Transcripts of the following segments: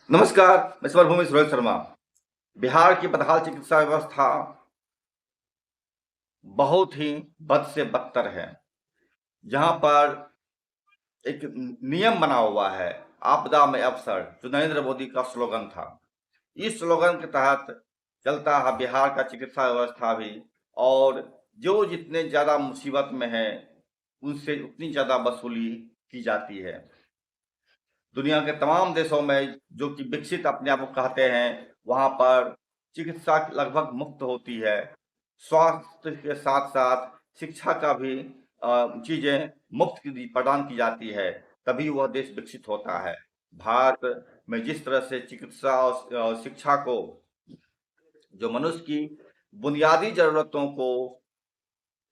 नमस्कार, मैं स्वरभूमि रोहित शर्मा। बिहार की बदहाल चिकित्सा व्यवस्था बहुत ही बद से बदतर है। जहाँ पर एक नियम बना हुआ है, आपदा में अवसर, जो नरेंद्र मोदी का स्लोगन था। इस स्लोगन के तहत चलता है बिहार का चिकित्सा व्यवस्था भी, और जो जितने ज़्यादा मुसीबत में है, उनसे उतनी ज़्यादा वसूली की जाती है। दुनिया के तमाम देशों में जो कि विकसित अपने आप को कहते हैं, वहाँ पर चिकित्सा लगभग मुफ्त होती है। स्वास्थ्य के साथ-साथ शिक्षा का भी चीज़ें मुफ्त प्रदान की जाती है, तभी वह देश विकसित होता है। भारत में जिस तरह से चिकित्सा और शिक्षा को, जो मनुष्य की बुनियादी ज़रूरतों को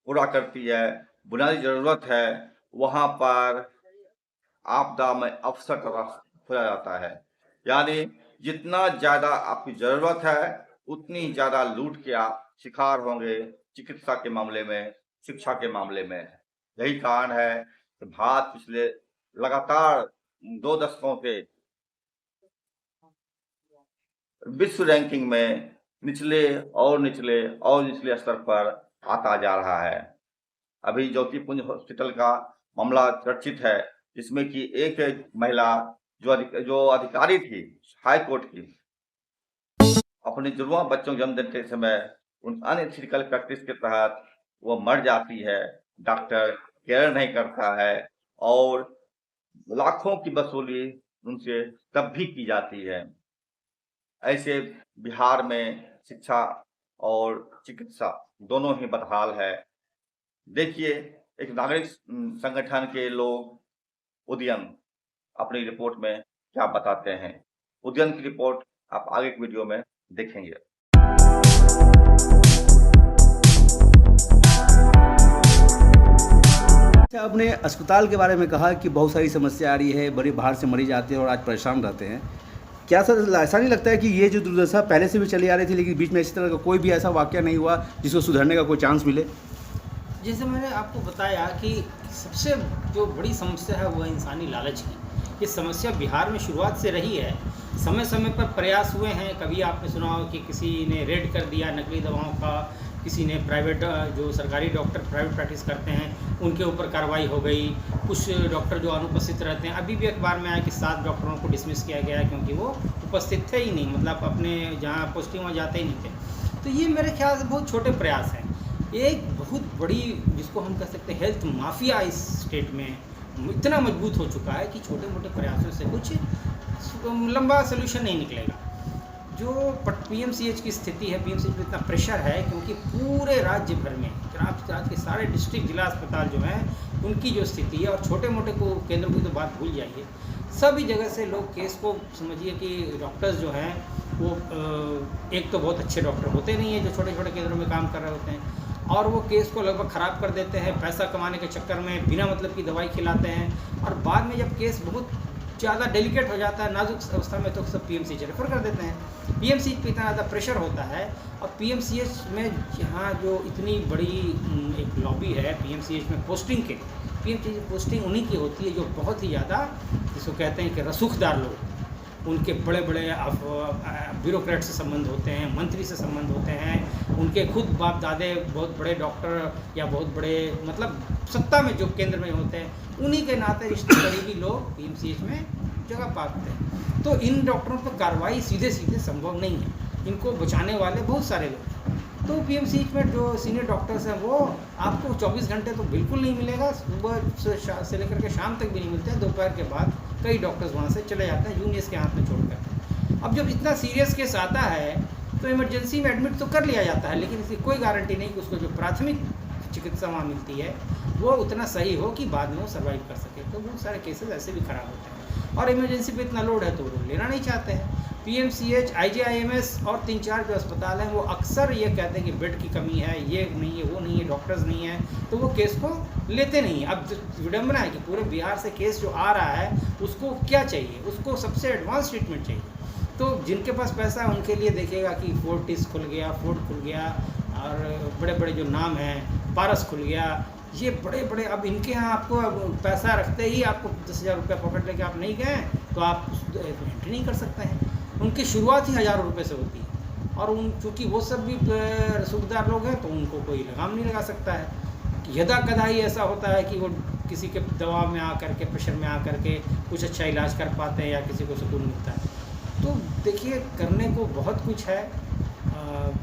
पूरा करती है, बुनियादी ज़रूरत है, वहाँ पर आपदा में अवसर खोजा जाता है। यानी जितना ज़्यादा आपकी ज़रूरत है, उतनी ज़्यादा लूट के आप शिकार होंगे चिकित्सा के मामले में, शिक्षा के मामले में। यही कारण है कि भारत पिछले लगातार 2 दशकों से विश्व रैंकिंग में निचले और निचले और निचले स्तर पर आता जा रहा है। अभी ज्योतिपुंज हॉस्पिटल का मामला चर्चित है, जिसमें कि एक महिला जो अधिकारी थी हाई कोर्ट की, अपने जुड़वां बच्चों को जन्म देते समय उन अनएथिकल प्रैक्टिस के तहत वो मर जाती है। डॉक्टर केयर नहीं करता है और लाखों की वसूली उनसे तब भी की जाती है। ऐसे बिहार में शिक्षा और चिकित्सा दोनों ही बदहाल है। देखिए, एक नागरिक संगठन के लोग उदयन अपनी रिपोर्ट में क्या बताते हैं। उदयन की रिपोर्ट आप आगे की वीडियो में देखेंगे। आपने अस्पताल के बारे में कहा कि बहुत सारी समस्या आ रही है, बड़े बाहर से मरीज आते हैं और आज परेशान रहते हैं। क्या सर ऐसा नहीं लगता है कि ये जो दुर्दशा पहले से भी चली आ रही थी, लेकिन बीच में इस तरह का कोई भी ऐसा वाकया नहीं हुआ जिसको सुधरने का कोई चांस मिले? जैसे मैंने आपको बताया कि सबसे जो बड़ी समस्या है वो है इंसानी लालच की। ये समस्या बिहार में शुरुआत से रही है। समय समय पर प्रयास हुए हैं। कभी आपने सुना हो कि किसी ने रेड कर दिया नकली दवाओं का, किसी ने प्राइवेट जो सरकारी डॉक्टर प्राइवेट प्रैक्टिस करते हैं उनके ऊपर कार्रवाई हो गई। कुछ डॉक्टर जो अनुपस्थित रहते हैं, अभी भी अखबार में आया कि 7 डॉक्टरों को डिसमिस किया गया है क्योंकि वो उपस्थित थे ही नहीं, मतलब अपने जहाँ पोस्टिंग वहाँ जाते ही नहीं थे। तो ये मेरे ख्याल से बहुत छोटे प्रयास हैं। एक बहुत बड़ी, जिसको हम कह सकते हैं हेल्थ माफिया, इस स्टेट में इतना मजबूत हो चुका है कि छोटे मोटे प्रयासों से कुछ लंबा सोल्यूशन नहीं निकलेगा। जो पीएमसीएच की स्थिति है, पीएमसीएच में इतना प्रेशर है क्योंकि पूरे राज्य भर में राज्य के सारे डिस्ट्रिक्ट जिला अस्पताल जो हैं उनकी जो स्थिति है, और छोटे मोटे को केंद्रों की तो बात भूल जाइए, सभी जगह से लोग केस को समझिए कि डॉक्टर्स जो हैं वो एक तो बहुत अच्छे डॉक्टर होते नहीं हैं जो छोटे छोटे केंद्रों में काम कर रहे होते हैं, और वो केस को लगभग ख़राब कर देते हैं। पैसा कमाने के चक्कर में बिना मतलब की दवाई खिलाते हैं, और बाद में जब केस बहुत ज़्यादा डेलिकेट हो जाता है, नाजुक अवस्था में, तो सब पीएमसीएच रेफर कर देते हैं। पीएमसीएच पे इतना ज़्यादा प्रेशर होता है, और पीएमसीएच में जहाँ जो इतनी बड़ी एक लॉबी है पीएमसीएच में पोस्टिंग के, पीएमसीएच पोस्टिंग उन्हीं की होती है जो बहुत ही ज़्यादा, जिसको कहते हैं कि रसूखदार लोग, उनके बड़े बड़े ब्यूरोक्रेट से संबंध होते हैं, मंत्री से संबंध होते हैं, उनके खुद बाप दादे बहुत बड़े डॉक्टर या बहुत बड़े मतलब सत्ता में जो केंद्र में होते हैं, उन्हीं के नाते रिश्ते करीबी लोग पीएमसीएच में जगह पाते हैं। तो इन डॉक्टरों पर कार्रवाई सीधे सीधे संभव नहीं है, इनको बचाने वाले बहुत सारे लोग। तो पीएमसीएच में जो सीनियर डॉक्टर्स हैं वो आपको 24 घंटे तो बिल्कुल नहीं मिलेगा, सुबह से लेकर के शाम तक भी नहीं मिलते हैं। दोपहर के बाद कई डॉक्टर्स वहाँ से चले जाते हैं जूनियर्स के हाथ में छोड़कर। अब जब इतना सीरियस केस आता है तो इमरजेंसी में एडमिट तो कर लिया जाता है, लेकिन इसकी कोई गारंटी नहीं कि उसको जो प्राथमिक चिकित्सा वहाँ मिलती है वो उतना सही हो कि बाद में वो सर्वाइव कर सके। तो बहुत सारे केसेस ऐसे भी ख़राब होते हैं, और इमरजेंसी पे इतना लोड है तो वो लेना नहीं चाहते हैं। पीएमसीएच, आईजीआईएमएस और 3-4 जो अस्पताल हैं वो अक्सर ये कहते हैं कि बेड की कमी है, ये नहीं है, वो नहीं है, डॉक्टर्स नहीं है, तो वो केस को लेते नहीं हैं। अब विडम्बना है कि पूरे बिहार से केस जो आ रहा है उसको क्या चाहिए, उसको सबसे एडवांस ट्रीटमेंट चाहिए। तो जिनके पास पैसा है उनके लिए देखेगा कि फोर्टिस खुल गया, फोर्ट खुल गया, और बड़े बड़े जो नाम हैं, पारस खुल गया, ये बड़े बड़े, अब इनके यहाँ आपको पैसा रखते ही आपको 10,000 रुपये पॉकेट लेके आप नहीं गए तो आप एंट्री नहीं कर सकते हैं। उनकी शुरुआत ही हज़ारों रुपए से होती है, और उन चूँकि वो सब भी रसूखदार लोग हैं तो उनको कोई लगाम नहीं लगा सकता है। यदा कदा ही ऐसा होता है कि वो किसी के दबाव में आकर के, प्रेशर में आकर के कुछ अच्छा इलाज कर पाते हैं या किसी को सुकून मिलता है। तो देखिए, करने को बहुत कुछ है,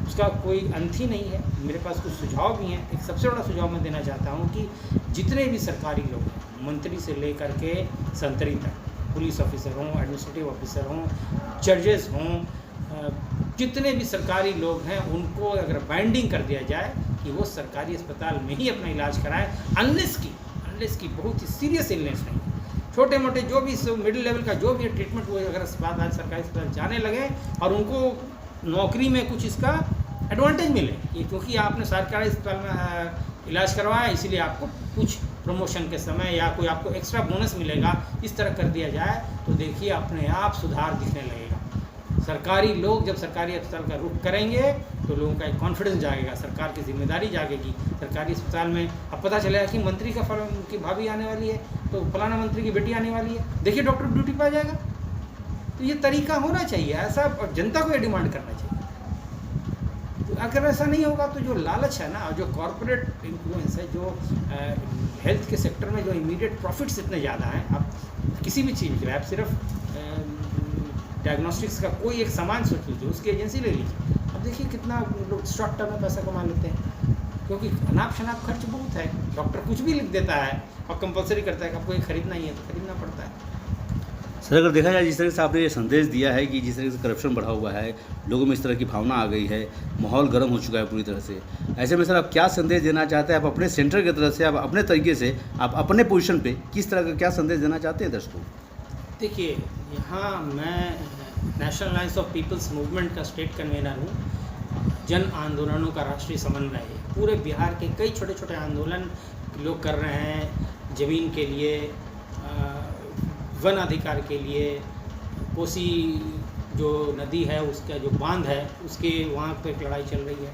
उसका कोई अंत ही नहीं है। मेरे पास कुछ सुझाव भी हैं। एक सबसे बड़ा सुझाव मैं देना चाहता हूँ कि जितने भी सरकारी लोग हैं, मंत्री से लेकर के संतरी तक, पुलिस ऑफिसर हों, एडमिनिस्ट्रेटिव ऑफिसर हों, जजेस हों, जितने भी सरकारी लोग हैं उनको अगर बाइंडिंग कर दिया जाए कि वो सरकारी अस्पताल में ही अपना इलाज कराएं, अनलेस की बहुत ही सीरियस इलनेस नहीं, छोटे मोटे जो भी मिडिल लेवल का जो भी ट्रीटमेंट वो अगर अस्पताल, सरकारी अस्पताल जाने लगे और उनको नौकरी में कुछ इसका एडवांटेज मिले कि क्योंकि आपने सरकारी अस्पताल में इलाज करवाया इसीलिए आपको कुछ प्रमोशन के समय या कोई आपको एक्स्ट्रा बोनस मिलेगा, इस तरह कर दिया जाए तो देखिए अपने आप सुधार दिखने लगेगा। सरकारी लोग जब सरकारी अस्पताल का रुख करेंगे तो लोगों का एक कॉन्फिडेंस जागेगा, सरकार की जिम्मेदारी जागेगी। सरकारी अस्पताल में अब पता चलेगा कि मंत्री का की भाभी आने वाली है तो फलाना मंत्री की बेटी आने वाली है, देखिए डॉक्टर ड्यूटी पर आ जाएगा। तो ये तरीका होना चाहिए ऐसा, और जनता को ये डिमांड करना चाहिए। तो अगर ऐसा नहीं होगा तो जो लालच है ना, जो कॉरपोरेट इन्फ्लुएंस है, जो हेल्थ के सेक्टर में जो इमीडिएट प्रॉफिट्स इतने ज़्यादा हैं, आप किसी भी चीज़ में, आप सिर्फ डायग्नोस्टिक्स का कोई एक सामान सोच लीजिए, उसकी एजेंसी ले लीजिए, अब देखिए कितना लोग शॉर्ट टर्म में पैसा कमा लेते हैं, क्योंकि अनाप शनाप खर्च बहुत है। डॉक्टर कुछ भी लिख देता है और कंपलसरी करता है कि आपको ये खरीदना ही है तो खरीदना पड़ता है। सर, अगर देखा जाए जिस तरह से आपने ये संदेश दिया है कि जिस तरह से करप्शन बढ़ा हुआ है, लोगों में इस तरह की भावना आ गई है, माहौल गर्म हो चुका है पूरी तरह से, ऐसे में सर आप क्या संदेश देना चाहते हैं? आप अपने सेंटर की तरफ से, आप अपने तरीके से, आप अपने पोजीशन पे किस तरह का क्या संदेश देना चाहते हैं दर्शकों? देखिए, यहाँ मैं national alliance of people's movement का स्टेट कन्वीनर हूँ। जन आंदोलनों का राष्ट्रीय समन्वय है। पूरे बिहार के कई छोटे छोटे आंदोलन लोग कर रहे हैं, ज़मीन के लिए, वन अधिकार के लिए, कोसी जो नदी है उसका जो बांध है उसके वहाँ पे एक लड़ाई चल रही है,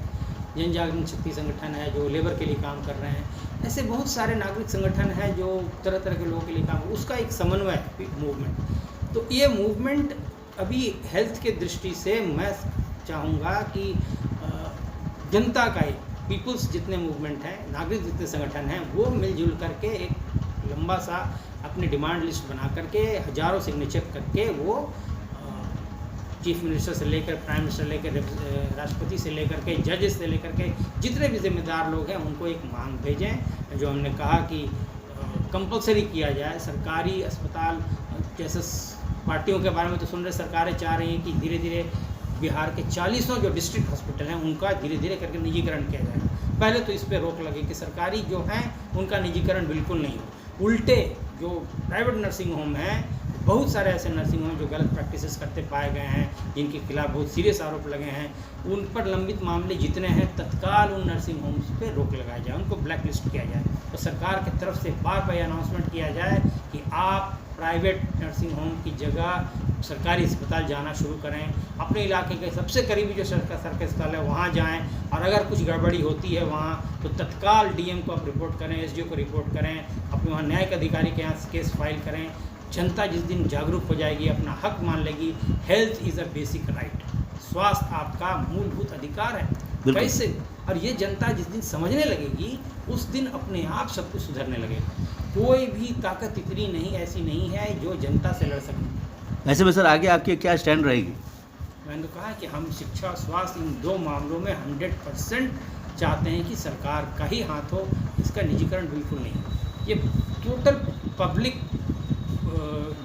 जन जागरण शक्ति संगठन है जो लेबर के लिए काम कर रहे हैं, ऐसे बहुत सारे नागरिक संगठन हैं जो तरह तरह के लोगों के लिए काम, उसका एक समन्वय मूवमेंट। तो ये मूवमेंट अभी हेल्थ के दृष्टि से मैं चाहूँगा कि जनता का एक पीपल्स जितने मूवमेंट हैं, नागरिक जितने संगठन हैं, वो मिलजुल करके एक लंबा सा अपनी डिमांड लिस्ट बना करके हज़ारों सिग्नेचर करके वो चीफ मिनिस्टर से लेकर प्राइम मिनिस्टर लेकर राष्ट्रपति से लेकर के जजेस से लेकर के जितने भी जिम्मेदार लोग हैं उनको एक मांग भेजें, जो हमने कहा कि कंपलसरी किया जाए। सरकारी अस्पताल जैसे पार्टियों के बारे में तो सुन रहे, सरकारें चाह रही हैं कि धीरे धीरे बिहार के 40 जो डिस्ट्रिक्ट हॉस्पिटल हैं उनका धीरे धीरे करके निजीकरण किया जाए। पहले तो इस पर रोक लगे कि सरकारी जो हैं उनका निजीकरण बिल्कुल नहीं हो। उल्टे जो प्राइवेट नर्सिंग होम हैं, बहुत सारे ऐसे नर्सिंग होम जो गलत प्रैक्टिसेस करते पाए गए हैं, जिनके खिलाफ बहुत सीरियस आरोप लगे हैं, उन पर लंबित मामले जितने हैं तत्काल उन नर्सिंग होम्स पे रोक लगाया जाए, उनको ब्लैक लिस्ट किया जाए। तो सरकार की तरफ से बार बार अनाउंसमेंट किया जाए कि आप प्राइवेट नर्सिंग होम की जगह सरकारी अस्पताल जाना शुरू करें, अपने इलाके के सबसे करीबी जो सरकारी अस्पताल है वहाँ जाएं, और अगर कुछ गड़बड़ी होती है वहाँ तो तत्काल डीएम को आप रिपोर्ट करें, एसडीओ को रिपोर्ट करें, अपने वहाँ न्यायिक अधिकारी के यहाँ केस फाइल करें। जनता जिस दिन जागरूक हो जाएगी, अपना हक मान लेगी, health is a basic right, स्वास्थ्य आपका मूलभूत अधिकार है, कैसे, और ये जनता जिस दिन समझने लगेगी उस दिन अपने आप सब कुछ सुधरने लगेगा। कोई भी ताकत इतनी नहीं ऐसी नहीं है जो जनता से लड़ सके। ऐसे में सर आगे आपकी क्या स्टैंड रहेगी? मैंने तो कहा कि हम शिक्षा स्वास्थ्य इन दो मामलों में 100% चाहते हैं कि सरकार का ही हाथ हो, इसका निजीकरण बिल्कुल नहीं। ये टोटल पब्लिक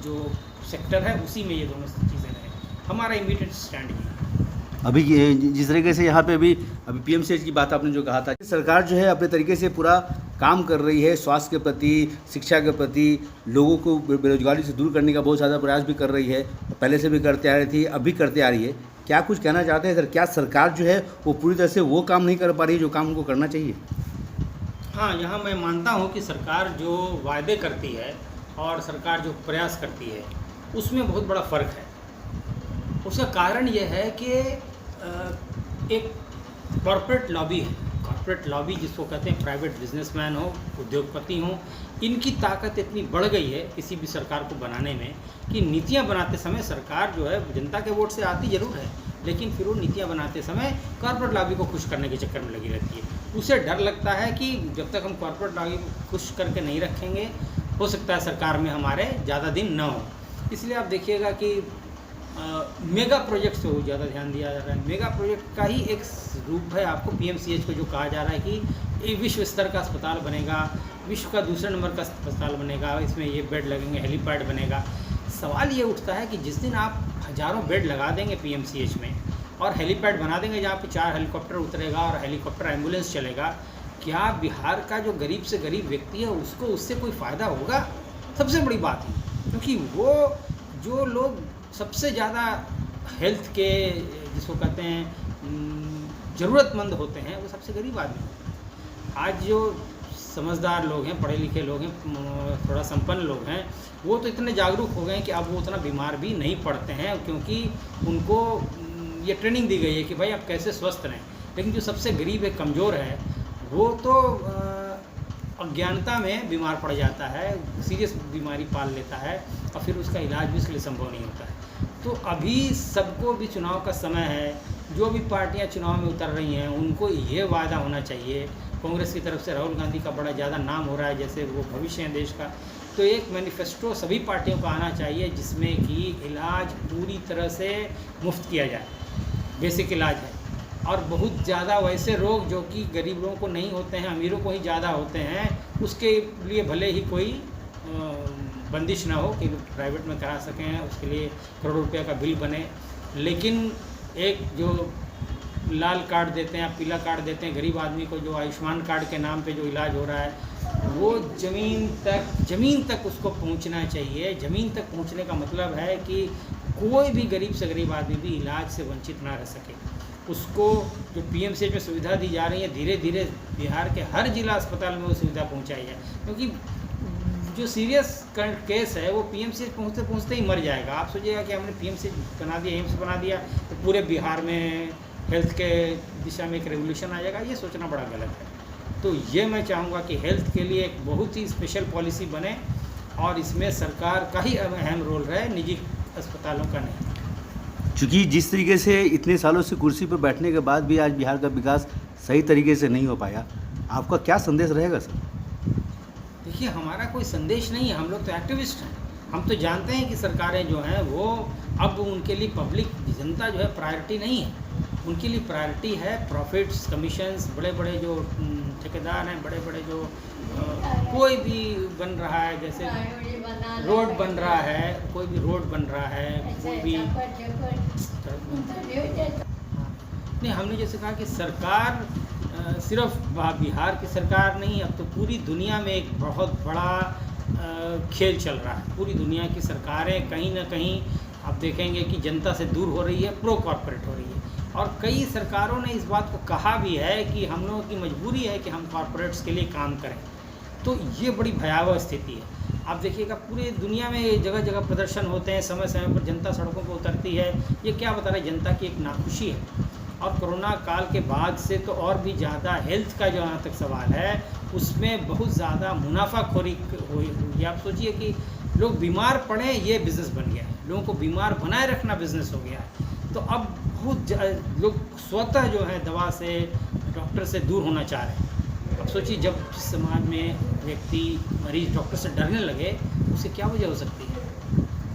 जो सेक्टर है उसी में ये दोनों चीज़ें हैं। हमारा इमीडिएट स्टैंड ये है। अभी जिस तरीके से यहाँ पे अभी पीएमसीएच की बात आपने जो कहा था, सरकार जो है अपने तरीके से पूरा काम कर रही है, स्वास्थ्य के प्रति, शिक्षा के प्रति, लोगों को बेरोजगारी से दूर करने का बहुत ज़्यादा प्रयास भी कर रही है, पहले से भी करते आ रही थी, अभी करते आ रही है। क्या कुछ कहना चाहते हैं सर? क्या सरकार जो है वो पूरी तरह से वो काम नहीं कर पा रही है जो काम उनको करना चाहिए? हाँ, यहाँ मैं मानता हूँ कि सरकार जो वायदे करती है और सरकार जो प्रयास करती है उसमें बहुत बड़ा फ़र्क है। उसका कारण यह है कि एक कॉरपोरेट लॉबी है कॉर्पोरेट लॉबी जिसको कहते हैं, प्राइवेट बिजनेसमैन हो, उद्योगपति हों, इनकी ताकत इतनी बढ़ गई है किसी भी सरकार को बनाने में कि नीतियां बनाते समय सरकार जो है जनता के वोट से आती जरूर है, लेकिन फिर वो नीतियां बनाते समय कॉर्पोरेट लॉबी को खुश करने के चक्कर में लगी रहती है। उसे डर लगता है कि जब तक हम कॉर्पोरेट लॉबी को खुश करके नहीं रखेंगे, हो सकता है सरकार में हमारे ज़्यादा दिन न हो। इसलिए आप देखिएगा कि मेगा प्रोजेक्ट से बहुत ज़्यादा ध्यान दिया जा रहा है। मेगा प्रोजेक्ट का ही एक रूप है आपको पीएमसीएच को जो कहा जा रहा है कि ये विश्व स्तर का अस्पताल बनेगा, विश्व का दूसरे नंबर का अस्पताल बनेगा, इसमें ये बेड लगेंगे, हेलीपैड बनेगा। सवाल ये उठता है कि जिस दिन आप हज़ारों बेड लगा देंगे पीएमसीएच में और हेलीपैड बना देंगे जहाँ पे 4 हेलीकॉप्टर उतरेगा और हेलीकॉप्टर एम्बुलेंस चलेगा, क्या बिहार का जो गरीब से गरीब व्यक्ति है उसको उससे कोई फ़ायदा होगा? सबसे बड़ी बात है, क्योंकि वो जो लोग सबसे ज़्यादा हेल्थ के जिसको कहते हैं ज़रूरतमंद होते हैं, वो सबसे गरीब आदमी होते हैं। आज जो समझदार लोग हैं, पढ़े लिखे लोग हैं, थोड़ा संपन्न लोग हैं, वो तो इतने जागरूक हो गए हैं कि अब वो उतना बीमार भी नहीं पड़ते हैं, क्योंकि उनको ये ट्रेनिंग दी गई है कि भाई आप कैसे स्वस्थ रहें। लेकिन जो सबसे गरीब है, कमज़ोर है, वो तो अज्ञानता में बीमार पड़ जाता है, सीरियस बीमारी पाल लेता है और फिर उसका इलाज भी उसके लिए संभव नहीं होता है। तो अभी सबको भी चुनाव का समय है, जो भी पार्टियां चुनाव में उतर रही हैं उनको ये वादा होना चाहिए। कांग्रेस की तरफ से राहुल गांधी का बड़ा ज़्यादा नाम हो रहा है, जैसे वो भविष्य है देश का, तो एक मैनिफेस्टो सभी पार्टियों को आना चाहिए जिसमें कि इलाज पूरी तरह से मुफ्त किया जाए, बेसिक इलाज है। और बहुत ज़्यादा वैसे रोग जो कि गरीब लोगों को नहीं होते हैं, अमीरों को ही ज़्यादा होते हैं, उसके लिए भले ही कोई बंदिश ना हो कि प्राइवेट में करा सकें, उसके लिए करोड़ों रुपये का बिल बने। लेकिन एक जो लाल कार्ड देते हैं, पीला कार्ड देते हैं गरीब आदमी को, जो आयुष्मान कार्ड के नाम पे जो इलाज हो रहा है, वो ज़मीन तक उसको पहुंचना चाहिए। ज़मीन तक पहुंचने का मतलब है कि कोई भी गरीब से गरीब आदमी भी इलाज से वंचित ना रह सके। उसको जो पीएमसीएच में सुविधा दी जा रही है, धीरे धीरे बिहार के हर जिला अस्पताल में वो सुविधा पहुंचाई जाए, क्योंकि जो सीरियस केस है वो पीएमसीएच पहुंचते पहुंचते ही मर जाएगा। आप सोचिएगा कि हमने पीएमसीएच बना दिया, एम्स बना दिया, तो पूरे बिहार में हेल्थ के दिशा में एक रेवोल्यूशन आ जाएगा, ये सोचना बड़ा गलत है। तो ये मैं चाहूँगा कि हेल्थ के लिए एक बहुत ही स्पेशल पॉलिसी बने और इसमें सरकार का ही अहम रोल रहे, निजी अस्पतालों का नहीं। चूँकि जिस तरीके से इतने सालों से कुर्सी पर बैठने के बाद भी आज बिहार का विकास सही तरीके से नहीं हो पाया, आपका क्या संदेश रहेगा सर? देखिए, हमारा कोई संदेश नहीं है, हम लोग तो एक्टिविस्ट हैं। हम तो जानते हैं कि सरकारें जो हैं वो अब उनके लिए पब्लिक जनता जो है प्रायोरिटी नहीं है, उनके लिए प्रायोरिटी है प्रॉफिट्स, कमीशंस। बड़े बड़े जो ठेकेदार हैं, बड़े बड़े जो कोई भी बन रहा है, जैसे रोड बन रहा है, कोई भी रोड बन रहा है, कोई भी नहीं, हमने जैसे कहा कि सरकार सिर्फ बिहार की सरकार नहीं, अब तो पूरी दुनिया में एक बहुत बड़ा खेल चल रहा है। पूरी दुनिया की सरकारें कहीं ना कहीं आप देखेंगे कि जनता से दूर हो रही है, प्रो कॉर्पोरेट हो रही है। और कई सरकारों ने इस बात को कहा भी है कि हम लोगों की मजबूरी है कि हम कॉर्पोरेट्स के लिए काम करें। तो ये बड़ी भयावह स्थिति है। आप देखिएगा पूरी दुनिया में जगह जगह प्रदर्शन होते हैं, समय समय पर जनता सड़कों पर उतरती है। ये क्या बता रहा है? जनता की एक नाखुशी है। और कोरोना काल के बाद से तो और भी ज़्यादा हेल्थ का जो यहाँ तक सवाल है उसमें बहुत ज़्यादा मुनाफाखोरी हुई। आप सोचिए कि लोग बीमार पड़े, ये बिज़नेस बन गया है, लोगों को बीमार बनाए रखना बिज़नेस हो गया है। तो अब बहुत लोग स्वतः जो है दवा से, डॉक्टर से दूर होना चाह रहे हैं। अब सोचिए, जब समाज में व्यक्ति मरीज डॉक्टर से डरने लगे, उससे क्या वजह हो सकती है?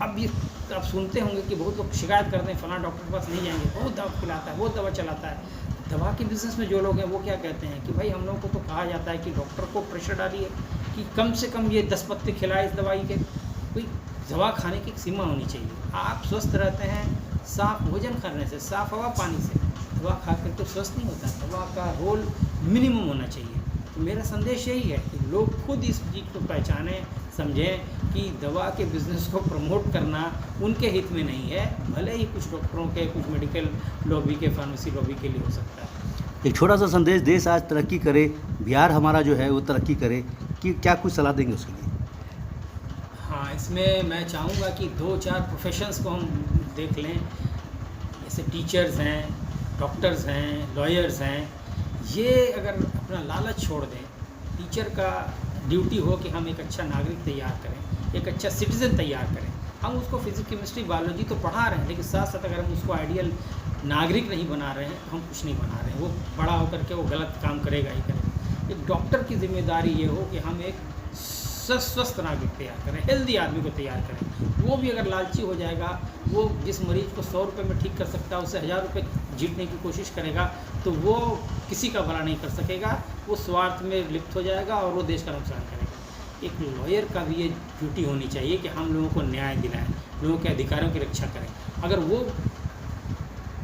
अब ये आप सुनते होंगे कि बहुत लोग शिकायत करते हैं, फलाना डॉक्टर के पास नहीं जाएंगे, बहुत दवा खिलाता है, बहुत दवा चलाता है। दवा के बिज़नेस में जो लोग हैं वो क्या कहते हैं कि भाई हम लोगों को तो कहा जाता है कि डॉक्टर को प्रेशर डालिए कि कम से कम ये 10 पत्ते खिलाए इस दवाई के। कोई दवा खाने की एक सीमा होनी चाहिए। आप स्वस्थ रहते हैं साफ भोजन करने से, साफ हवा पानी से। दवा खा कर तो स्वस्थ नहीं होता, दवा का रोल मिनिमम होना चाहिए। तो मेरा संदेश यही है कि लोग खुद इस चीज़ को पहचानें, समझें कि दवा के बिज़नेस को प्रमोट करना उनके हित में नहीं है, भले ही कुछ डॉक्टरों के, कुछ मेडिकल लॉबी के, फार्मेसी लॉबी के लिए हो सकता है। एक छोटा सा संदेश, देश आज तरक्की करे, बिहार हमारा जो है वो तरक्की करे, कि क्या कुछ सलाह देंगे उसके लिए? हाँ, इसमें मैं चाहूँगा कि 2-4 प्रोफेशंस को हम देख लें, जैसे टीचर्स हैं, डॉक्टर्स हैं, लॉयर्स हैं। ये अगर अपना लालच छोड़ दें, टीचर का ड्यूटी हो कि हम एक अच्छा नागरिक तैयार करें, एक अच्छा सिटीज़न तैयार करें। हम उसको फिजिक्स, केमिस्ट्री, बायोलॉजी तो पढ़ा रहे हैं, लेकिन साथ साथ अगर हम उसको आइडियल नागरिक नहीं बना रहे हैं, हम कुछ नहीं बना रहे हैं। वो बड़ा होकर के वो गलत काम करेगा ही करेगा। एक डॉक्टर की जिम्मेदारी ये हो कि हम एक स्वस्थ नागरिक तैयार करें, हेल्दी आदमी को तैयार करें। वो भी अगर लालची हो जाएगा, वो जिस मरीज को 100 रुपये में ठीक कर सकता है, उससे 1000 रुपये जीतने की कोशिश करेगा, तो वो किसी का भला नहीं कर सकेगा, वो स्वार्थ में लिप्त हो जाएगा और वो देश का नुकसान करेगा। एक लॉयर का भी ये ड्यूटी होनी चाहिए कि हम लोगों को न्याय दिलाएं, लोगों के अधिकारों की रक्षा करें। अगर वो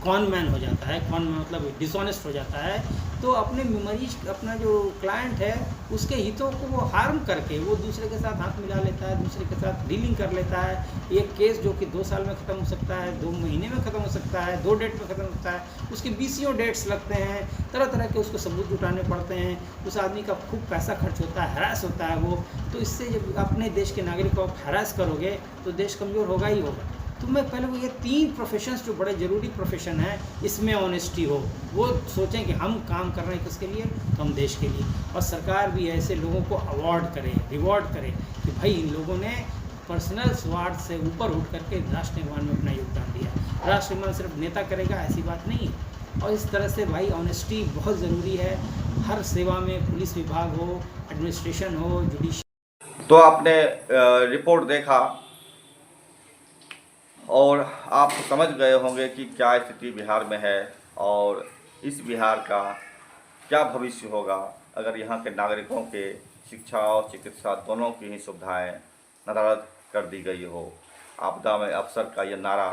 कॉन मैन हो जाता है, कॉन मतलब डिसऑनेस्ट हो जाता है, तो अपने मरीज, अपना जो क्लाइंट है, उसके हितों को वो हार्म करके वो दूसरे के साथ हाथ मिला लेता है, दूसरे के साथ डीलिंग कर लेता है। एक केस जो कि 2 साल में ख़त्म हो सकता है, 2 महीने में ख़त्म हो सकता है, 2 डेट में ख़त्म होता है, उसके 20 डेट्स लगते हैं, तरह तरह के उसको सबूत जुटाने पड़ते हैं, उस आदमी का खूब पैसा खर्च होता है, हैरास होता है वो। तो इससे जब अपने देश के नागरिक को आप हैरास करोगे तो देश कमज़ोर होगा ही होगा। तो मैं पहले वो ये 3 प्रोफेशंस जो बड़े ज़रूरी प्रोफेशन हैं, इसमें ऑनेस्टी हो, वो सोचें कि हम काम कर रहे हैं किसके लिए, तो हम देश के लिए। और सरकार भी ऐसे लोगों को अवार्ड करे, रिवॉर्ड करे कि भाई इन लोगों ने पर्सनल स्वार्थ से ऊपर उठ करके राष्ट्र निर्माण में अपना योगदान दिया। राष्ट्र निर्माण सिर्फ नेता करेगा ऐसी बात नहीं है। और इस तरह से भाई ऑनेस्टी बहुत ज़रूरी है हर सेवा में, पुलिस विभाग हो, एडमिनिस्ट्रेशन हो, जुडिशरी। तो आपने रिपोर्ट देखा और आप समझ गए होंगे कि क्या स्थिति बिहार में है और इस बिहार का क्या भविष्य होगा अगर यहाँ के नागरिकों के शिक्षा और चिकित्सा दोनों की ही सुविधाएं नदारद कर दी गई हो। आपदा में अफसर का यह नारा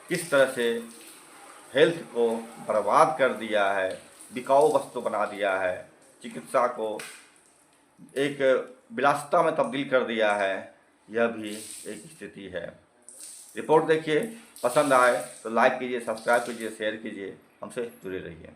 किस तरह से हेल्थ को बर्बाद कर दिया है, बिकाऊ वस्तु बना दिया है, चिकित्सा को एक विलासिता में तब्दील कर दिया है, यह भी एक स्थिति है। रिपोर्ट देखिए, पसंद आए तो लाइक कीजिए, सब्सक्राइब कीजिए, शेयर कीजिए, हमसे जुड़े रहिए।